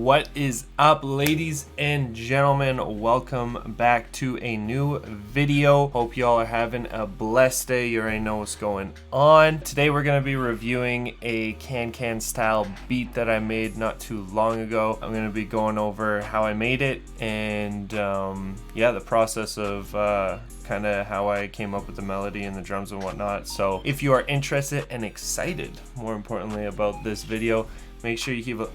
What is up, ladies and gentlemen? Welcome back to a new video. Hope y'all are having a blessed day. You already know what's going on. Today we're going to be reviewing a Kankan style beat that I made not too long ago. I'm going to be going over how I made it and yeah, the process of kind of how I came up with the melody and the drums and whatnot. So if you are interested and excited, more importantly, about this video, make sure you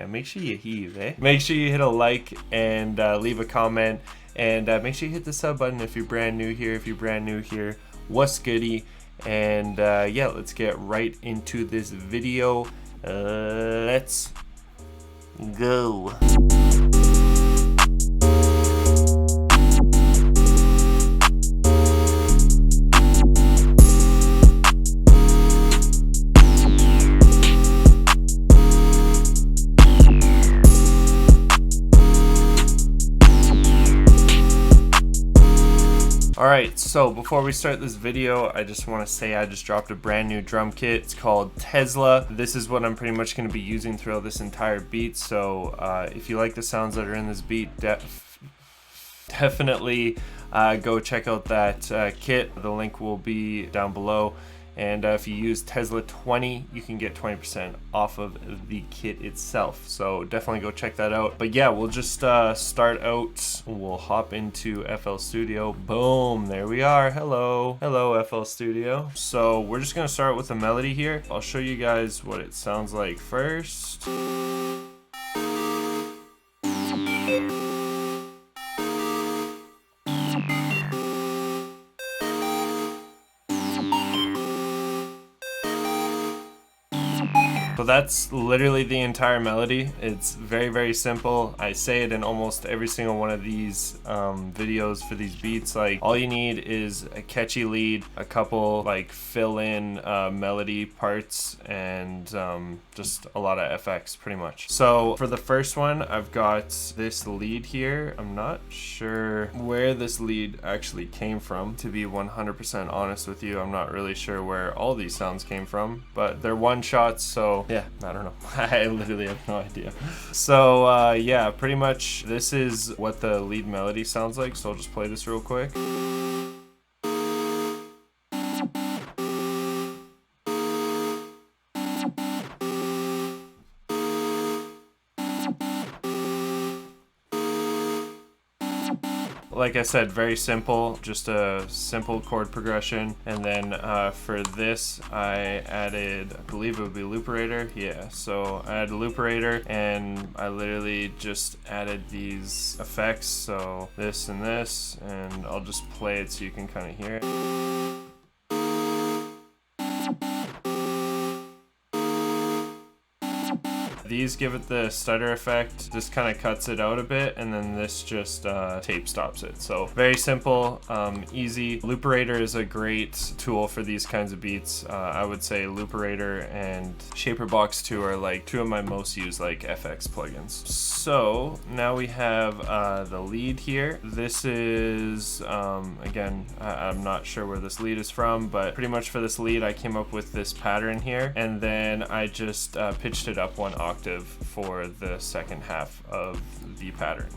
make sure you heave. Make sure you hit a like and leave a comment, and make sure you hit the sub button if you're brand new here. What's goody? And yeah, let's get right into this video. Let's go. Alright, so before we start this video, I just want to say I just dropped a brand new drum kit. It's called Tesla. This is what I'm pretty much going to be using throughout this entire beat. So if you like the sounds that are in this beat, definitely go check out that kit. The link will be down below. And if you use Tesla 20, you can get 20% off of the kit itself. So definitely go check that out. But yeah, we'll just start out. We'll hop into FL Studio. Boom, there we are. Hello FL Studio. So we're just gonna start with a melody here. I'll show you guys what it sounds like first. So that's literally the entire melody. It's very, very simple. I say it in almost every single one of these videos for these beats. Like, all you need is a catchy lead, a couple like fill-in melody parts, and just a lot of FX pretty much. So for the first one, I've got this lead here. I'm not sure where this lead actually came from, to be 100% honest with you. I'm not really sure where all these sounds came from, but they're one shots, so yeah, I don't know. I literally have no idea. So yeah, pretty much this is what the lead melody sounds like. So I'll just play this real quick. Like I said, very simple, just a simple chord progression. And then for this, I added, I believe it would be looperator. Yeah, so I added looperator, and I literally just added these effects. So this and this, and I'll just play it so you can kind of hear it. These give it the stutter effect. This kind of cuts it out a bit, and then this just tape stops it. So very simple, easy. Looperator is a great tool for these kinds of beats. I would say Looperator and Shaperbox 2 are like two of my most used like FX plugins. So now we have the lead here. This is, again, I'm not sure where this lead is from, but pretty much for this lead, I came up with this pattern here, and then I just pitched it up one octave for the second half of the pattern.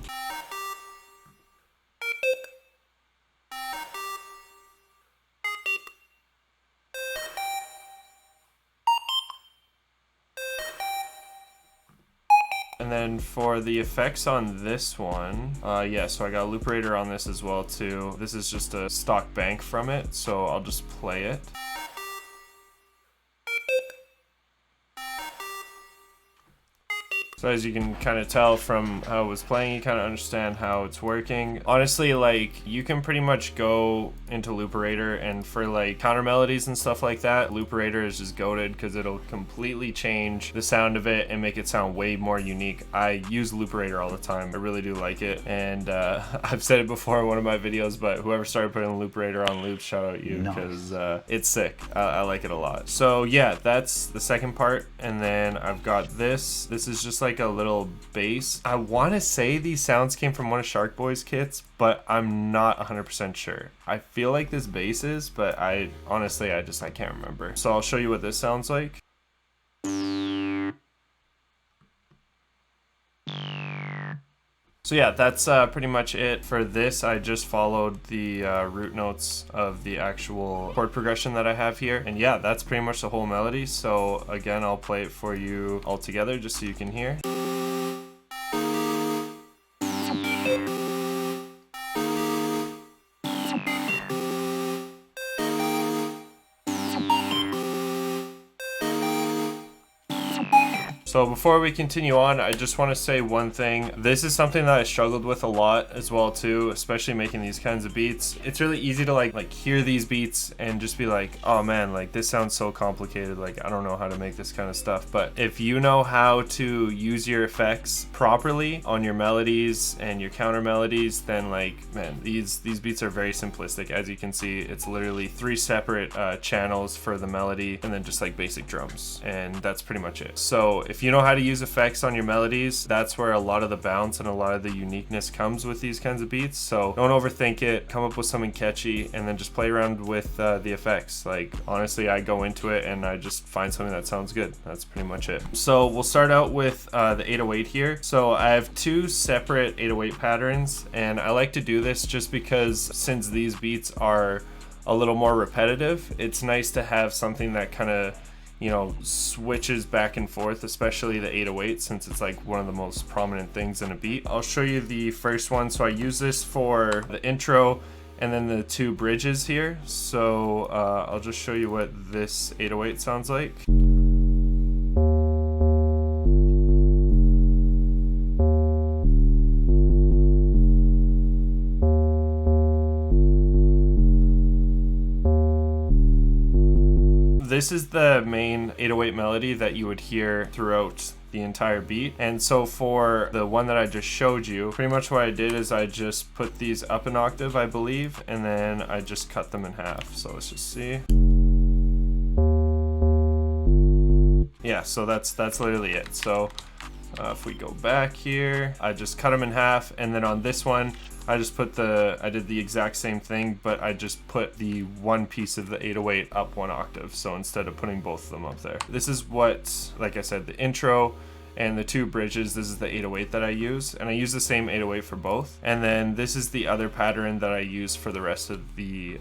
And then for the effects on this one, yeah, so I got a looperator on this as well too. This is just a stock bank from it, so I'll just play it. So as you can kind of tell from how it was playing, you kind of understand how it's working. Honestly, like, you can pretty much go into Looperator, and for like counter melodies and stuff like that, Looperator is just goated because it'll completely change the sound of it and make it sound way more unique. I use Looperator all the time. I really do like it, and I've said it before in one of my videos, but whoever started putting Looperator on loops, shout out you, because it's sick. I like it a lot. So yeah, that's the second part, and then I've got this. This is just like a little bass. I want to say these sounds came from one of Shark Boy's kits, but I'm not 100% sure. I feel like this bass is, but I honestly, I can't remember. So I'll show you what this sounds like. So yeah, that's pretty much it for this. I just followed the root notes of the actual chord progression that I have here. And yeah, that's pretty much the whole melody. So again, I'll play it for you all together just so you can hear. So before we continue on, I just want to say one thing. This is something that I struggled with a lot as well too, especially making these kinds of beats. It's really easy to like hear these beats and just be like, oh man, like this sounds so complicated. Like I don't know how to make this kind of stuff. But if you know how to use your effects properly on your melodies and your counter melodies, then like, man, these beats are very simplistic. As you can see, it's literally 3 separate channels for the melody and then just like basic drums. And that's pretty much it. So if you know how to use effects on your melodies, that's where a lot of the bounce and a lot of the uniqueness comes with these kinds of beats. So don't overthink it, come up with something catchy and then just play around with the effects. Like honestly, I go into it and I just find something that sounds good. That's pretty much it. So we'll start out with the 808 here. So I have 2 separate 808 patterns, and I like to do this just because since these beats are a little more repetitive, it's nice to have something that kind of, you know, switches back and forth, especially the 808, since it's like one of the most prominent things in a beat. I'll show you the first one. So I use this for the intro and then the 2 bridges here. So I'll just show you what this 808 sounds like. This is the main 808 melody that you would hear throughout the entire beat. And so for the one that I just showed you, pretty much what I did is I just put these up an octave, I believe, and then I just cut them in half. So let's just see. Yeah, so that's literally it. So if we go back here, I just cut them in half, and then on this one, I did the exact same thing, but I just put the one piece of the 808 up 1 octave. So instead of putting both of them up there. This is what, like I said, the intro and the 2 bridges, this is the 808 that I use. And I use the same 808 for both. And then this is the other pattern that I use for the rest of the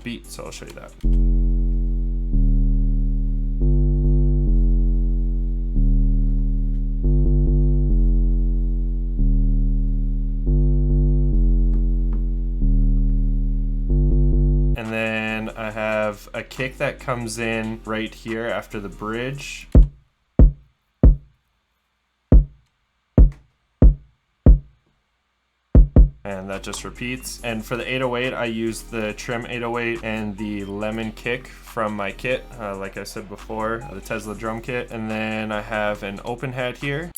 beat. So I'll show you that. And then I have a kick that comes in right here after the bridge. And that just repeats. And for the 808, I use the trim 808 and the lemon kick from my kit, like I said before, the Tesla drum kit. And then I have an open hat here,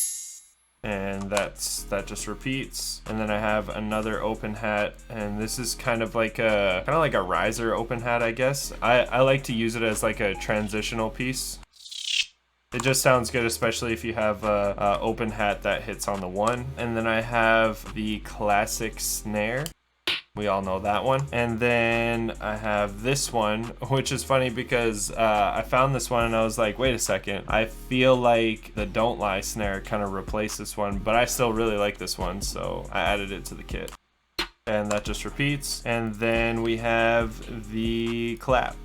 and that just repeats. And then I have another open hat, and this is kind of like a riser open hat, I guess. I like to use it as like a transitional piece. It just sounds good, especially if you have a open hat that hits on the 1. And then I have the classic snare. We all know that one. And then I have this one, which is funny because I found this one and I was like, wait a second, I feel like the Don't Lie snare kind of replaced this one, but I still really like this one, so I added it to the kit. And that just repeats. And then we have the clap.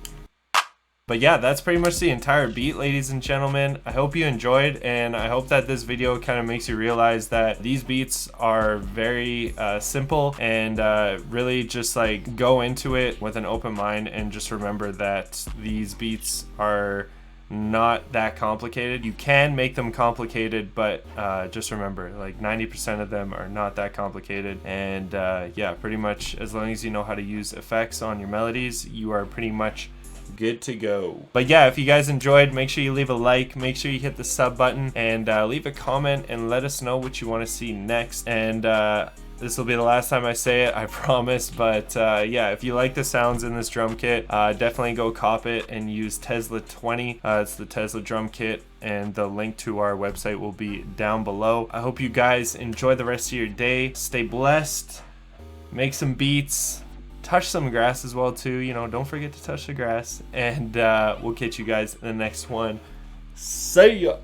But yeah, that's pretty much the entire beat, ladies and gentlemen. I hope you enjoyed, and I hope that this video kind of makes you realize that these beats are very simple, and really just like go into it with an open mind, and just remember that these beats are not that complicated. You can make them complicated, but just remember, like 90% of them are not that complicated. And yeah, pretty much as long as you know how to use effects on your melodies, you are pretty much good to go. But yeah, if you guys enjoyed, make sure you leave a like, make sure you hit the sub button, and leave a comment and let us know what you want to see next. And this will be the last time I say it, I promise. But yeah, if you like the sounds in this drum kit, definitely go cop it and use Tesla 20. It's the Tesla drum kit, and the link to our website will be down below. I hope you guys enjoy the rest of your day. Stay blessed, make some beats, touch some grass as well too, you know, don't forget to touch the grass, and we'll catch you guys in the next one. See ya.